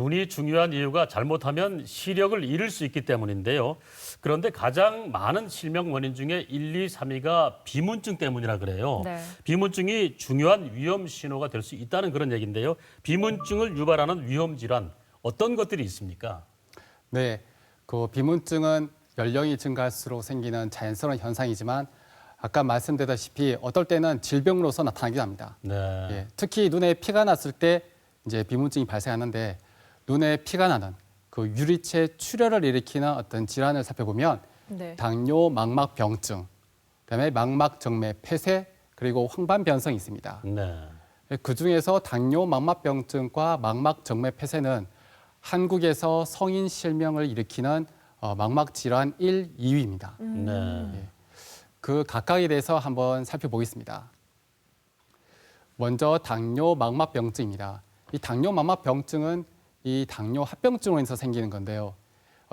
눈이 중요한 이유가 잘못하면 시력을 잃을 수 있기 때문인데요. 그런데 가장 많은 실명 원인 중에 1, 2, 3위가 비문증 때문이라 그래요. 네. 비문증이 중요한 위험 신호가 될 수 있다는 그런 얘기인데요. 비문증을 유발하는 위험 질환 어떤 것들이 있습니까? 네, 그 비문증은 연령이 증가할수록 생기는 자연스러운 현상이지만 아까 말씀드렸다시피 어떨 때는 질병으로서 나타나기도 합니다. 네. 예, 특히 눈에 피가 났을 때 이제 비문증이 발생하는데 눈에 피가 나는 그 유리체 출혈을 일으키는 어떤 질환을 살펴보면 네. 당뇨 망막 병증, 그다음에 망막 정맥 폐쇄 그리고 황반변성이 있습니다. 네. 그 중에서 당뇨 망막 병증과 망막 정맥 폐쇄는 한국에서 성인 실명을 일으키는 망막 질환 1, 2위입니다. 네. 그 각각에 대해서 한번 살펴보겠습니다. 먼저 당뇨 망막 병증입니다. 이 당뇨 망막 병증은 이 당뇨 합병증으로 인해서 생기는 건데요.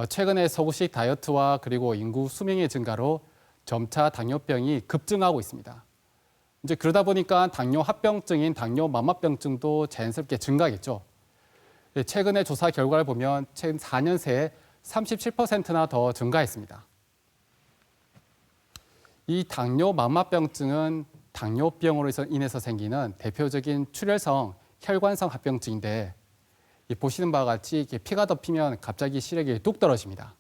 최근에 서구식 다이어트와 그리고 인구 수명의 증가로 점차 당뇨병이 급증하고 있습니다. 이제 그러다 보니까 당뇨 합병증인 당뇨 망막병증도 자연스럽게 증가하겠죠. 최근의 조사 결과를 보면 최근 4년 새에 37%나 더 증가했습니다. 이 당뇨 망막병증은 당뇨병으로 인해서 생기는 대표적인 출혈성 혈관성 합병증인데 보시는 바와 같이 이렇게 피가 덮이면 갑자기 시력이 뚝 떨어집니다.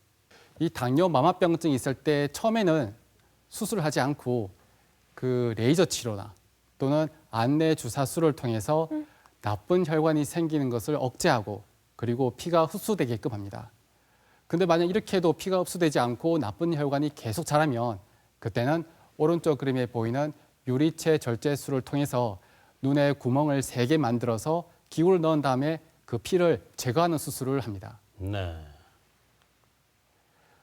이 당뇨 망막병증이 있을 때 처음에는 수술을 하지 않고 그 레이저 치료나 또는 안내 주사술을 통해서 나쁜 혈관이 생기는 것을 억제하고 그리고 피가 흡수되게끔 합니다. 근데 만약 이렇게 해도 피가 흡수되지 않고 나쁜 혈관이 계속 자라면 그때는 오른쪽 그림에 보이는 유리체 절제술을 통해서 눈에 구멍을 3개 만들어서 기구를 넣은 다음에 그 피를 제거하는 수술을 합니다. 네.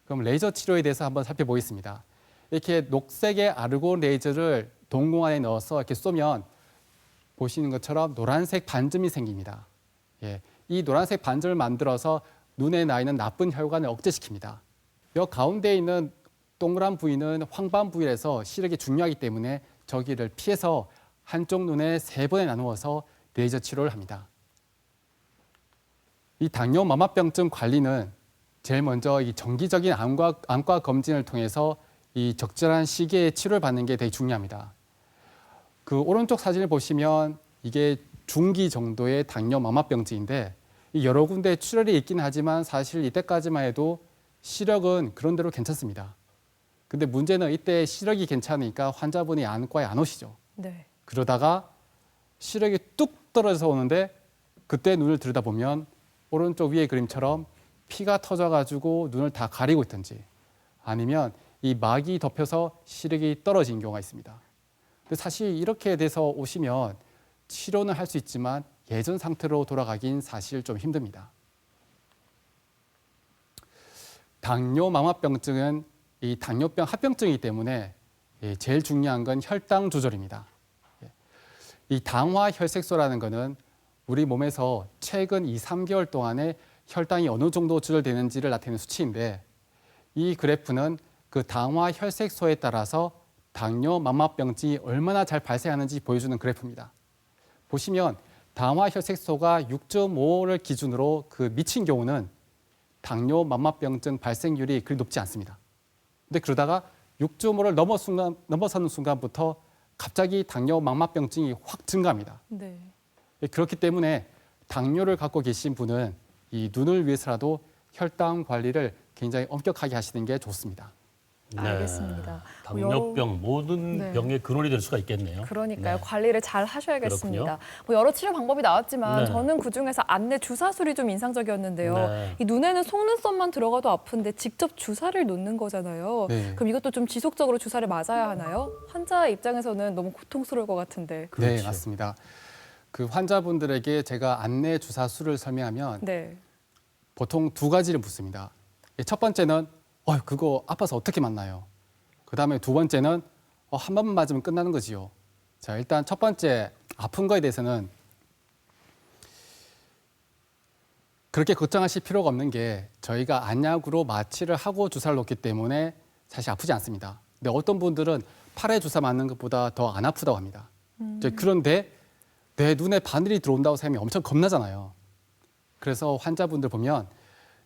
그럼 레이저 치료에 대해서 한번 살펴보겠습니다. 이렇게 녹색의 아르곤 레이저를 동공안에 넣어서 이렇게 쏘면 보시는 것처럼 노란색 반점이 생깁니다. 예, 이 노란색 반점을 만들어서 눈에 나 있는 나쁜 혈관을 억제시킵니다. 여 가운데 있는 동그란 부위는 황반 부위라서 시력이 중요하기 때문에 저기를 피해서 한쪽 눈에 3번에 나누어서 레이저 치료를 합니다. 이 당뇨 망막병증 관리는 제일 먼저 이 정기적인 안과 검진을 통해서 이 적절한 시기에 치료를 받는 게 되게 중요합니다. 그 오른쪽 사진을 보시면 이게 중기 정도의 당뇨 망막병증인데 여러 군데 출혈이 있긴 하지만 사실 이때까지만 해도 시력은 그런대로 괜찮습니다. 근데 문제는 이때 시력이 괜찮으니까 환자분이 안과에 안 오시죠. 네. 그러다가 시력이 뚝 떨어져서 오는데 그때 눈을 들여다보면 오른쪽 위의 그림처럼 피가 터져가지고 눈을 다 가리고 있든지 아니면 이 막이 덮여서 시력이 떨어진 경우가 있습니다. 근데 사실 이렇게 돼서 오시면 치료는 할 수 있지만 예전 상태로 돌아가긴 사실 좀 힘듭니다. 당뇨 망막병증은 이 당뇨병 합병증이기 때문에 제일 중요한 건 혈당 조절입니다. 이 당화 혈색소라는 것은 우리 몸에서 최근 2, 3개월 동안에 혈당이 어느 정도 조절되는지를 나타내는 수치인데 이 그래프는 그 당화 혈색소에 따라서 당뇨 망막병증이 얼마나 잘 발생하는지 보여주는 그래프입니다. 보시면 당화 혈색소가 6.5를 기준으로 그 미친 경우는 당뇨 망막병증 발생률이 그리 높지 않습니다. 근데 그러다가 6.5를 넘어서는 순간부터 갑자기 당뇨 망막병증이 확 증가합니다. 네. 그렇기 때문에 당뇨를 갖고 계신 분은 이 눈을 위해서라도 혈당 관리를 굉장히 엄격하게 하시는 게 좋습니다. 네. 알겠습니다. 당뇨병 모든 네. 병의 근원이 될 수가 있겠네요. 그러니까요. 네. 관리를 잘 하셔야겠습니다. 그렇군요. 뭐 여러 치료 방법이 나왔지만 네. 저는 그중에서 안내 주사술이 좀 인상적이었는데요. 네. 이 눈에는 속눈썹만 들어가도 아픈데 직접 주사를 놓는 거잖아요. 네. 그럼 이것도 좀 지속적으로 주사를 맞아야 하나요? 환자 입장에서는 너무 고통스러울 것 같은데. 네, 그렇죠. 맞습니다. 그 환자분들에게 제가 안내 주사술을 설명하면 네. 보통 2가지를 묻습니다. 첫 번째는 그거 아파서 어떻게 맞나요? 그 다음에 2번째는 한 번만 맞으면 끝나는 거지요. 자, 일단 첫 번째 아픈 거에 대해서는 그렇게 걱정하실 필요가 없는 게 저희가 안약으로 마취를 하고 주사를 놓기 때문에 사실 아프지 않습니다. 근데 어떤 분들은 팔에 주사 맞는 것보다 더 안 아프다고 합니다. 그런데 내 눈에 바늘이 들어온다고 생각하면 엄청 겁나잖아요. 그래서 환자분들 보면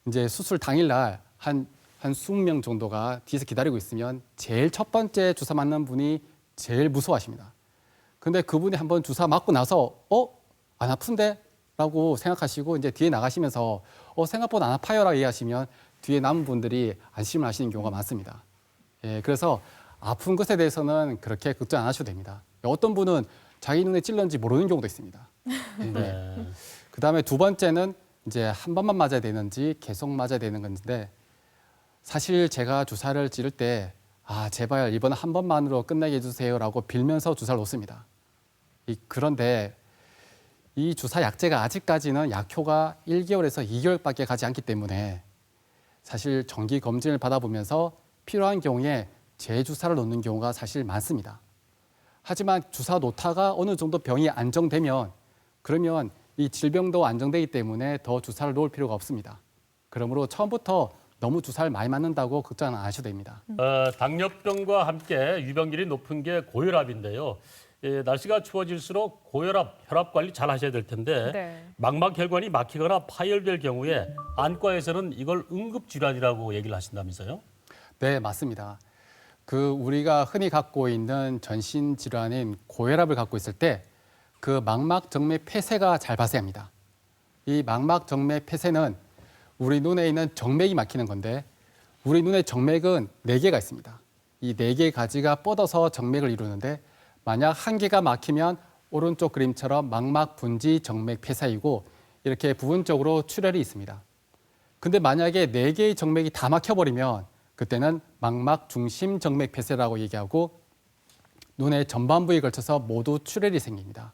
이제 수술 당일날 한 20명 정도가 뒤에서 기다리고 있으면 제일 첫 번째 주사 맞는 분이 제일 무서워하십니다. 근데 그분이 한번 주사 맞고 나서 안 아픈데? 라고 생각하시고 이제 뒤에 나가시면서 생각보다 안 아파요라고 얘기하시면 뒤에 남은 분들이 안심을 하시는 경우가 많습니다. 예, 그래서 아픈 것에 대해서는 그렇게 걱정 안 하셔도 됩니다. 어떤 분은 자기 눈에 찔렀는지 모르는 경우도 있습니다. 예, 네. 그다음에 두 번째는 이제 한 번만 맞아야 되는지 계속 맞아야 되는 건데 사실 제가 주사를 찌를 때 제발 이번 한 번만으로 끝나게 해주세요라고 빌면서 주사를 놓습니다. 그런데 이 주사 약제가 아직까지는 약효가 1개월에서 2개월밖에 가지 않기 때문에 사실 정기 검진을 받아보면서 필요한 경우에 재주사를 놓는 경우가 사실 많습니다. 하지만 주사 놓다가 어느 정도 병이 안정되면 그러면 이 질병도 안정되기 때문에 더 주사를 놓을 필요가 없습니다. 그러므로 처음부터 너무 주사를 많이 맞는다고 걱정 안 하셔도 됩니다. 당뇨병과 함께 유병률이 높은 게 고혈압인데요. 날씨가 추워질수록 고혈압, 혈압 관리 잘 하셔야 될 텐데 네. 망막혈관이 막히거나 파열될 경우에 안과에서는 이걸 응급질환이라고 얘기를 하신다면서요? 네, 맞습니다. 우리가 흔히 갖고 있는 전신 질환인 고혈압을 갖고 있을 때 그 망막 정맥 폐쇄가 잘 발생합니다. 이 망막 정맥 폐쇄는 우리 눈에 있는 정맥이 막히는 건데 우리 눈의 정맥은 4개가 있습니다. 이 4개의 가지가 뻗어서 정맥을 이루는데 만약 한 개가 막히면 오른쪽 그림처럼 망막 분지 정맥 폐쇄이고 이렇게 부분적으로 출혈이 있습니다. 근데 만약에 4개의 정맥이 다 막혀버리면 그때는 망막 중심 정맥 폐쇄라고 얘기하고 눈의 전반부에 걸쳐서 모두 출혈이 생깁니다.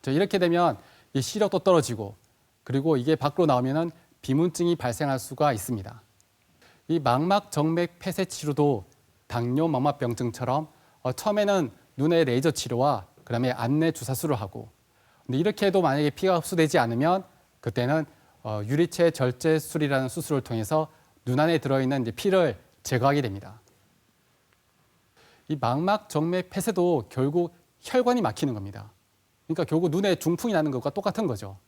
이렇게 되면 이 시력도 떨어지고 그리고 이게 밖으로 나오면은 비문증이 발생할 수가 있습니다. 이 망막 정맥 폐쇄 치료도 당뇨 망막병증처럼 처음에는 눈의 레이저 치료와 그다음에 안내 주사술을 하고 근데 이렇게 해도 만약에 피가 흡수되지 않으면 그때는 유리체 절제술이라는 수술을 통해서 눈 안에 들어있는 이제 피를 제거하게 됩니다. 이 망막 정맥 폐쇄도 결국 혈관이 막히는 겁니다. 그러니까 결국 눈에 중풍이 나는 것과 똑같은 거죠.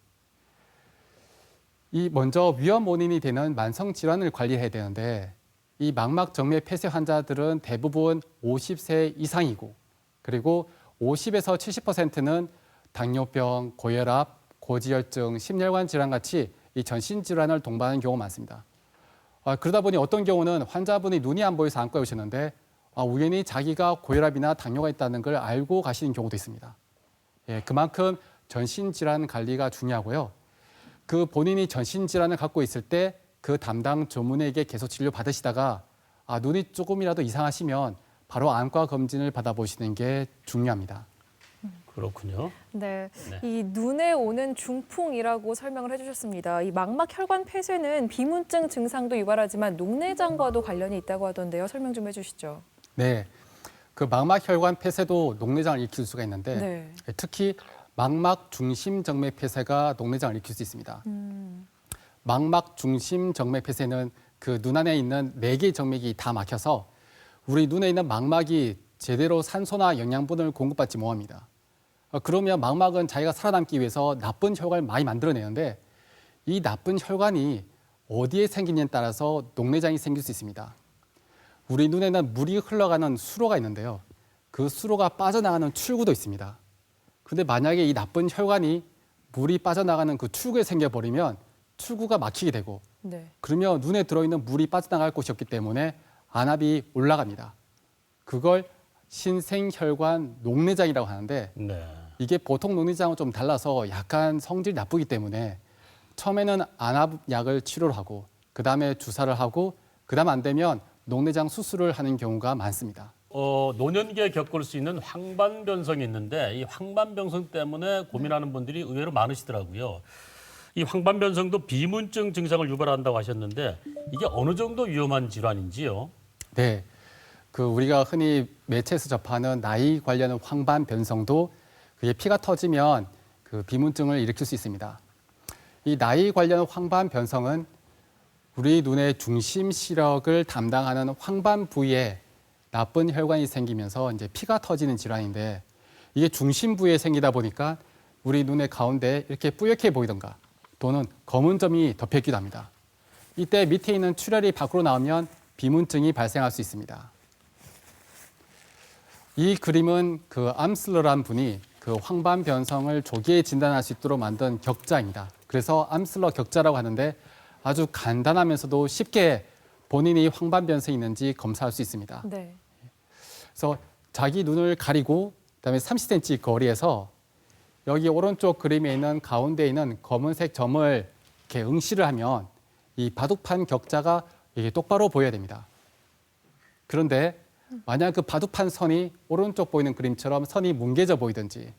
이 먼저 위험 원인이 되는 만성 질환을 관리해야 되는데 이 망막 정맥 폐쇄 환자들은 대부분 50세 이상이고 그리고 50에서 70%는 당뇨병, 고혈압, 고지혈증, 심혈관 질환 같이 이 전신 질환을 동반하는 경우가 많습니다. 그러다 보니 어떤 경우는 환자분이 눈이 안 보여서 안과에 오셨는데 우연히 자기가 고혈압이나 당뇨가 있다는 걸 알고 가시는 경우도 있습니다. 예, 그만큼 전신 질환 관리가 중요하고요. 본인이 전신 질환을 갖고 있을 때 그 담당 전문의에게 계속 치료 받으시다가 눈이 조금이라도 이상하시면 바로 안과 검진을 받아보시는 게 중요합니다. 그렇군요. 네. 네. 이 눈에 오는 중풍이라고 설명을 해주셨습니다. 이 망막 혈관 폐쇄는 비문증 증상도 유발하지만 녹내장과도 관련이 있다고 하던데요. 설명 좀 해주시죠. 네, 망막 혈관 폐쇄도 녹내장을 일으킬 수가 있는데 네. 특히 망막 중심 정맥 폐쇄가 녹내장을 일으킬 수 있습니다. 망막 중심 정맥 폐쇄는 눈 안에 있는 4개의 정맥이 다 막혀서 우리 눈에 있는 망막이 제대로 산소나 영양분을 공급받지 못합니다. 그러면 망막은 자기가 살아남기 위해서 나쁜 혈관을 많이 만들어내는데 이 나쁜 혈관이 어디에 생기냐에 따라서 녹내장이 생길 수 있습니다. 우리 눈에는 물이 흘러가는 수로가 있는데요. 그 수로가 빠져나가는 출구도 있습니다. 근데 만약에 이 나쁜 혈관이 물이 빠져나가는 그 출구에 생겨버리면 출구가 막히게 되고 네. 그러면 눈에 들어있는 물이 빠져나갈 곳이 없기 때문에 안압이 올라갑니다. 그걸 신생혈관 녹내장이라고 하는데 네. 이게 보통 녹내장은 좀 달라서 약간 성질이 나쁘기 때문에 처음에는 안압약을 치료를 하고 그다음에 주사를 하고 그다음 안 되면 녹내장 수술을 하는 경우가 많습니다. 노년기에 겪을 수 있는 황반변성이 있는데 이 황반변성 때문에 고민하는 분들이 의외로 많으시더라고요. 이 황반변성도 비문증 증상을 유발한다고 하셨는데 이게 어느 정도 위험한 질환인지요? 네, 우리가 흔히 매체에서 접하는 나이 관련한 황반변성도 그게 피가 터지면 비문증을 일으킬 수 있습니다. 이 나이 관련 황반변성은 우리 눈의 중심 시력을 담당하는 황반 부위에 나쁜 혈관이 생기면서 이제 피가 터지는 질환인데 이게 중심 부위에 생기다 보니까 우리 눈의 가운데 이렇게 뿌옇게 보이던가 또는 검은 점이 덮여있기도 합니다. 이때 밑에 있는 출혈이 밖으로 나오면 비문증이 발생할 수 있습니다. 이 그림은 그 암슬러라는 분이 그 황반 변성을 조기에 진단할 수 있도록 만든 격자입니다. 그래서 암슬러 격자라고 하는데 아주 간단하면서도 쉽게 본인이 황반 변성이 있는지 검사할 수 있습니다. 네. 그래서 자기 눈을 가리고 그다음에 30cm 거리에서 여기 오른쪽 그림에 있는 가운데 있는 검은색 점을 이렇게 응시를 하면 이 바둑판 격자가 이게 똑바로 보여야 됩니다. 그런데 만약 그 바둑판 선이 오른쪽 보이는 그림처럼 선이 뭉개져 보이든지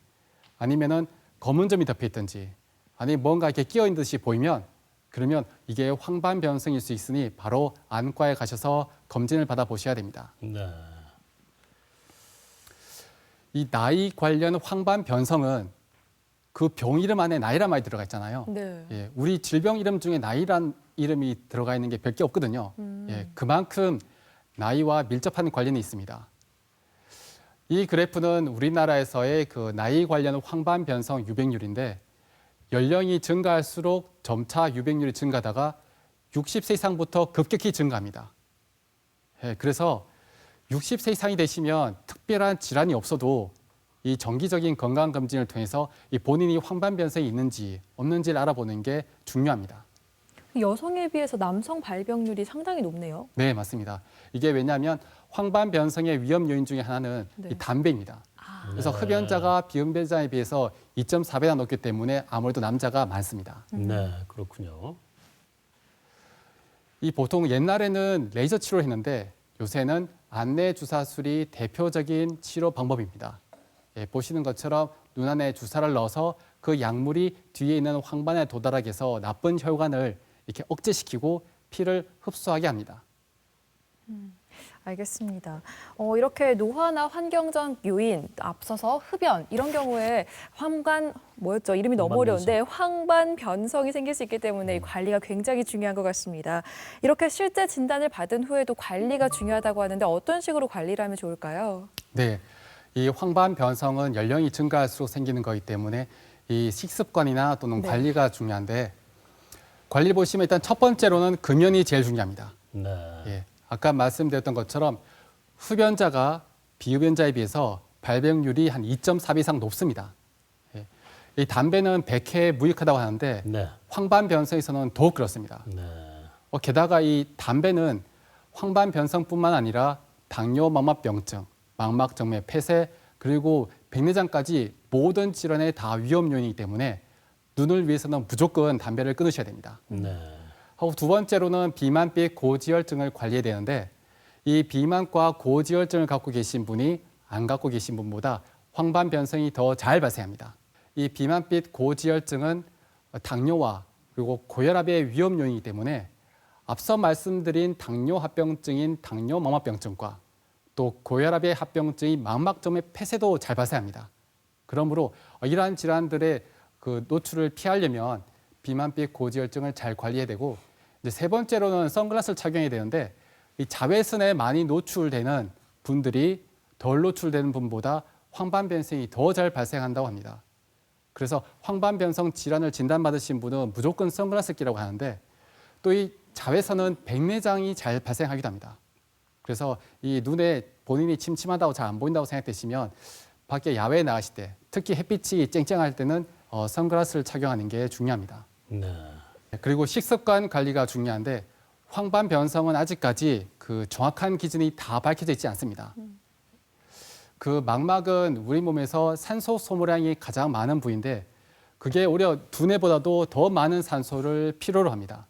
아니면은 검은 점이 덮여 있든지 아니면 뭔가 이렇게 끼어 있는 듯이 보이면 그러면 이게 황반 변성일 수 있으니 바로 안과에 가셔서 검진을 받아 보셔야 됩니다. 네. 이 나이 관련 황반 변성은 그 병 이름 안에 나이란 말이 들어가 있잖아요. 네. 예, 우리 질병 이름 중에 나이란 이름이 들어가 있는 게 몇 개 없거든요. 예, 그만큼 나이와 밀접한 관련이 있습니다. 이 그래프는 우리나라에서의 그 나이 관련 황반 변성 유병률인데 연령이 증가할수록 점차 유병률이 증가하다가 60세 이상부터 급격히 증가합니다. 예, 그래서 60세 이상이 되시면 특별한 질환이 없어도 이 정기적인 건강검진을 통해서 이 본인이 황반 변성이 있는지 없는지를 알아보는 게 중요합니다. 여성에 비해서 남성 발병률이 상당히 높네요. 네, 맞습니다. 이게 왜냐하면 황반 변성의 위험 요인 중에 하나는 네. 이 담배입니다. 그래서 흡연자가 비흡연자에 비해서 2.4배나 높기 때문에 아무래도 남자가 많습니다. 네, 그렇군요. 이 보통 옛날에는 레이저 치료를 했는데 요새는 안내 주사술이 대표적인 치료 방법입니다. 예, 보시는 것처럼 눈 안에 주사를 넣어서 그 약물이 뒤에 있는 황반에 도달하게 해서 나쁜 혈관을 이렇게 억제시키고 피를 흡수하게 합니다. 알겠습니다. 이렇게 노화나 환경적 요인, 앞서서 흡연 이런 경우에 뭐였죠? 이름이 너무 황반 어려운데 황반 변성이 생길 수 있기 때문에 이 관리가 굉장히 중요한 것 같습니다. 이렇게 실제 진단을 받은 후에도 관리가 중요하다고 하는데 어떤 식으로 관리를 하면 좋을까요? 네, 이 황반 변성은 연령이 증가할수록 생기는 거기 때문에 이 식습관이나 또는 네. 관리가 중요한데 관리 보시면 일단 첫 번째로는 금연이 제일 중요합니다. 네. 예, 아까 말씀드렸던 것처럼 흡연자가 비흡연자에 비해서 발병률이 한 2.4배 이상 높습니다. 예, 이 담배는 백해 무익하다고 하는데 네. 황반 변성에서는 더욱 그렇습니다. 네. 게다가 이 담배는 황반 변성뿐만 아니라 당뇨 망막병증, 망막정맥 폐쇄 그리고 백내장까지 모든 질환에 다 위험 요인이기 때문에 눈을 위해서는 무조건 담배를 끊으셔야 됩니다. 네. 하고 두 번째로는 비만빛 고지혈증을 관리해야 되는데 이 비만과 고지혈증을 갖고 계신 분이 안 갖고 계신 분보다 황반 변성이 더 잘 발생합니다. 이 비만빛 고지혈증은 당뇨와 그리고 고혈압의 위험 요인이기 때문에 앞서 말씀드린 당뇨 합병증인 당뇨 망막병증과 또 고혈압의 합병증인 망막점의 폐쇄도 잘 발생합니다. 그러므로 이러한 질환들의 그 노출을 피하려면 비만빛 고지혈증을 잘 관리해야 되고 이제 세 번째로는 선글라스를 착용해야 되는데 이 자외선에 많이 노출되는 분들이 덜 노출되는 분보다 황반 변성이 더 잘 발생한다고 합니다. 그래서 황반 변성 질환을 진단받으신 분은 무조건 선글라스 끼라고 하는데 또 이 자외선은 백내장이 잘 발생하기도 합니다. 그래서 이 눈에 본인이 침침하다고 잘 안 보인다고 생각되시면 밖에 야외에 나가실 때 특히 햇빛이 쨍쨍할 때는 선글라스를 착용하는 게 중요합니다. 네. 그리고 식습관 관리가 중요한데 황반 변성은 아직까지 그 정확한 기준이 다 밝혀져 있지 않습니다. 그 망막은 우리 몸에서 산소 소모량이 가장 많은 부위인데 그게 오히려 두뇌보다도 더 많은 산소를 필요로 합니다.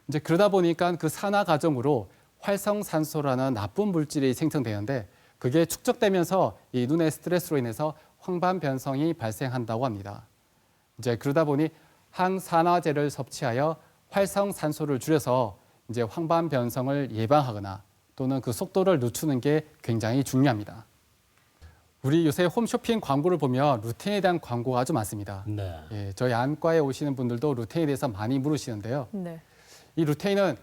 이제 그러다 보니까 그 산화 과정으로 활성산소라는 나쁜 물질이 생성되는데 그게 축적되면서 이 눈의 스트레스로 인해서 황반 변성이 발생한다고 합니다. 이제 그러다 보니 항산화제를 섭취하여 활성산소를 줄여서 이제 황반 변성을 예방하거나 또는 그 속도를 늦추는 게 굉장히 중요합니다. 우리 요새 홈쇼핑 광고를 보면 루테인에 대한 광고가 아주 많습니다. 네. 예, 저희 안과에 오시는 분들도 루테인에 대해서 많이 물으시는데요. 네. 이 루테인은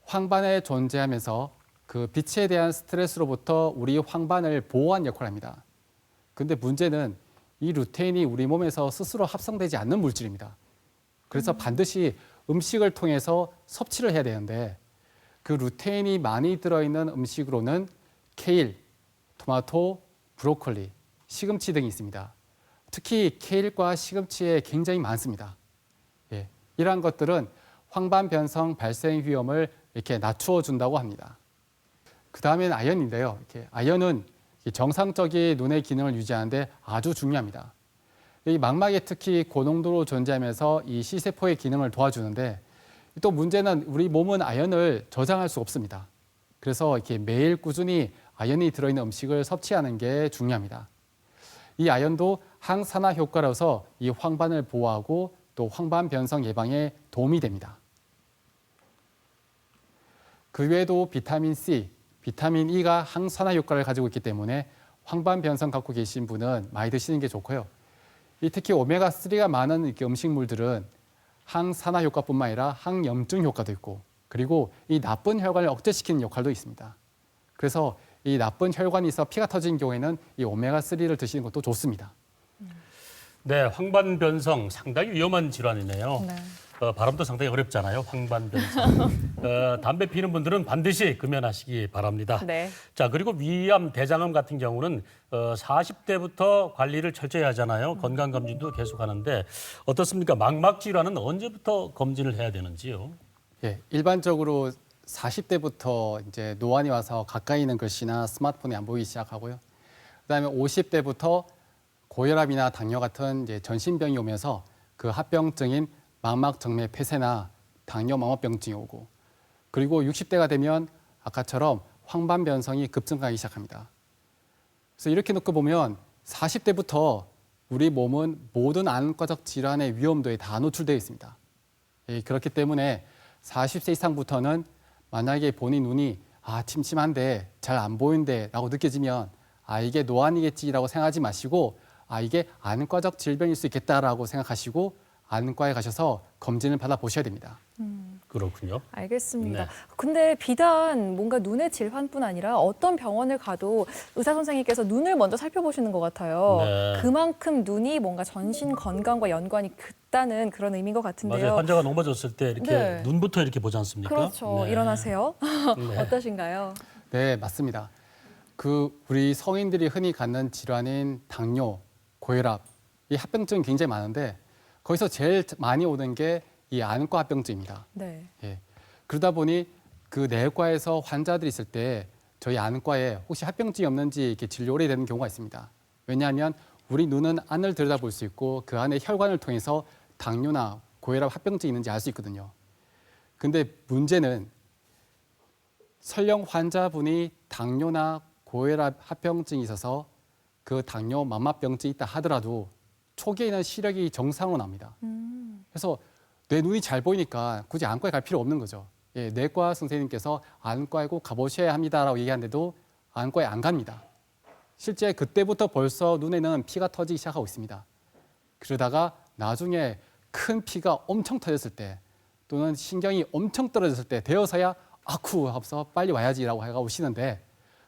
황반에 존재하면서 그 빛에 대한 스트레스로부터 우리 황반을 보호하는 역할을 합니다. 근데 문제는 이 루테인이 우리 몸에서 스스로 합성되지 않는 물질입니다. 그래서 반드시 음식을 통해서 섭취를 해야 되는데 그 루테인이 많이 들어있는 음식으로는 케일, 토마토, 브로콜리, 시금치 등이 있습니다. 특히 케일과 시금치에 굉장히 많습니다. 예, 이러한 것들은 황반변성 발생 위험을 이렇게 낮추어 준다고 합니다. 그 다음에는 아연인데요. 아연은 정상적인 눈의 기능을 유지하는데 아주 중요합니다. 이 망막에 특히 고농도로 존재하면서 이 시세포의 기능을 도와주는데 또 문제는 우리 몸은 아연을 저장할 수 없습니다. 그래서 이렇게 매일 꾸준히 아연이 들어있는 음식을 섭취하는 게 중요합니다. 이 아연도 항산화 효과로서 이 황반을 보호하고 또 황반 변성 예방에 도움이 됩니다. 그 외에도 비타민 C, 비타민 E가 항산화 효과를 가지고 있기 때문에 황반 변성 갖고 계신 분은 많이 드시는 게 좋고요. 특히 오메가3가 많은 이렇게 음식물들은 항산화 효과뿐만 아니라 항염증 효과도 있고 그리고 이 나쁜 혈관을 억제시키는 역할도 있습니다. 그래서 이 나쁜 혈관이 있어 피가 터진 경우에는 이 오메가3를 드시는 것도 좋습니다. 네, 황반변성 상당히 위험한 질환이네요. 네. 발음도 상당히 어렵잖아요. 황반변성. 담배 피는 분들은 반드시 금연하시기 바랍니다. 네. 자, 그리고 위암, 대장암 같은 경우는 40대부터 관리를 철저히 하잖아요. 건강검진도 계속하는데 어떻습니까? 망막 질환은 언제부터 검진을 해야 되는지요? 예, 일반적으로 40대부터 이제 노안이 와서 가까이 있는 글씨나 스마트폰이 안 보이기 시작하고요. 그다음에 50대부터 고혈압이나 당뇨 같은 이제 전신병이 오면서 그 합병증인 망막 정맥 폐쇄나 당뇨 망막병증이 오고 그리고 60대가 되면 아까처럼 황반 변성이 급증하기 시작합니다. 그래서 이렇게 놓고 보면 40대부터 우리 몸은 모든 안과적 질환의 위험도에 다 노출되어 있습니다. 예, 그렇기 때문에 40세 이상부터는 만약에 본인 눈이 침침한데 잘 안 보이는데 라고 느껴지면 이게 노안이겠지라고 생각하지 마시고 이게 안과적 질병일 수 있겠다라고 생각하시고 안과에 가셔서 검진을 받아보셔야 됩니다. 그렇군요. 알겠습니다. 네. 근데 비단 뭔가 눈의 질환뿐 아니라 어떤 병원을 가도 의사 선생님께서 눈을 먼저 살펴보시는 것 같아요. 네. 그만큼 눈이 뭔가 전신 건강과 연관이 깊다는 그런 의미인 것 같은데요. 맞아요. 환자가 넘어졌을 때 이렇게 네. 눈부터 이렇게 보지 않습니까? 그렇죠. 네. 일어나세요. 네. 어떠신가요? 네, 맞습니다. 우리 성인들이 흔히 갖는 질환인 당뇨, 고혈압, 이 합병증이 굉장히 많은데 거기서 제일 많이 오는 게 이 안과 합병증입니다. 네. 예. 그러다 보니 그 내과에서 환자들이 있을 때 저희 안과에 혹시 합병증이 없는지 이렇게 진료를 해야 되는 경우가 있습니다. 왜냐하면 우리 눈은 안을 들여다볼 수 있고 그 안에 혈관을 통해서 당뇨나 고혈압 합병증이 있는지 알 수 있거든요. 근데 문제는 설령 환자분이 당뇨나 고혈압 합병증이 있어서 그 당뇨 망막병증이 있다 하더라도 초기에는 시력이 정상으로 나옵니다. 그래서 내 눈이 잘 보이니까 굳이 안과에 갈 필요 없는 거죠. 예, 내과 선생님께서 안과에 꼭 가보셔야 합니다라고 얘기하는데도 안과에 안 갑니다. 실제 그때부터 벌써 눈에는 피가 터지기 시작하고 있습니다. 그러다가 나중에 큰 피가 엄청 터졌을 때 또는 신경이 엄청 떨어졌을 때 되어서야 아쿠 하면서 빨리 와야지라고 해가 오시는데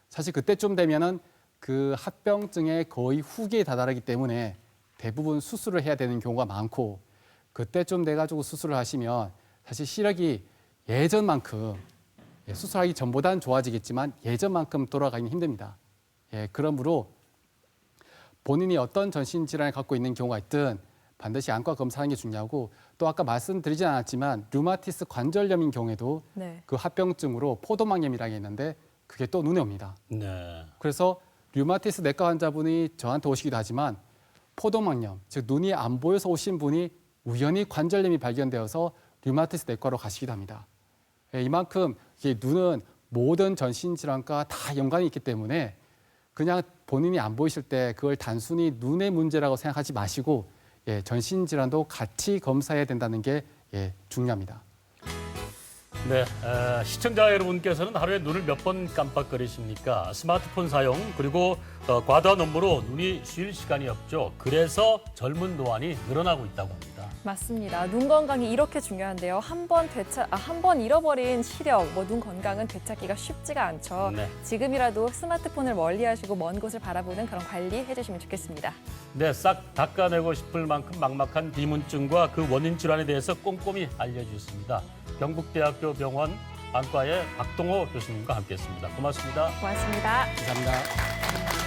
사실 그때쯤 되면은 그 합병증의 거의 후기에 다다르기 때문에 대부분 수술을 해야 되는 경우가 많고 그때쯤 돼가지고 수술을 하시면 사실 시력이 예전만큼 수술하기 전보다는 좋아지겠지만 예전만큼 돌아가기는 힘듭니다. 예, 그러므로 본인이 어떤 전신 질환을 갖고 있는 경우가 있든 반드시 안과 검사하는 게 중요하고 또 아까 말씀드리진 않았지만 류마티스 관절염인 경우에도 네. 그 합병증으로 포도막염이라는 게 있는데 그게 또 눈에 옵니다. 네. 그래서 류마티스 내과 환자분이 저한테 오시기도 하지만 포도막염, 즉 눈이 안 보여서 오신 분이 우연히 관절염이 발견되어서 류마티스 내과로 가시기도 합니다. 예, 이만큼 눈은 모든 전신 질환과 다 연관이 있기 때문에 그냥 본인이 안 보이실 때 그걸 단순히 눈의 문제라고 생각하지 마시고 전신 질환도 같이 검사해야 된다는 게 중요합니다. 네, 시청자 여러분께서는 하루에 눈을 몇 번 깜빡거리십니까? 스마트폰 사용 그리고 과도한 업무로 눈이 쉴 시간이 없죠. 그래서 젊은 노안이 늘어나고 있다고 합니다. 맞습니다. 눈 건강이 이렇게 중요한데요. 한 번 잃어버린 시력, 눈 건강은 되찾기가 쉽지가 않죠. 네. 지금이라도 스마트폰을 멀리하시고 먼 곳을 바라보는 그런 관리 해주시면 좋겠습니다. 네, 싹 닦아내고 싶을 만큼 막막한 비문증과 그 원인 질환에 대해서 꼼꼼히 알려주셨습니다. 경북대학교 병원 안과의 박동호 교수님과 함께했습니다. 고맙습니다. 고맙습니다. 감사합니다.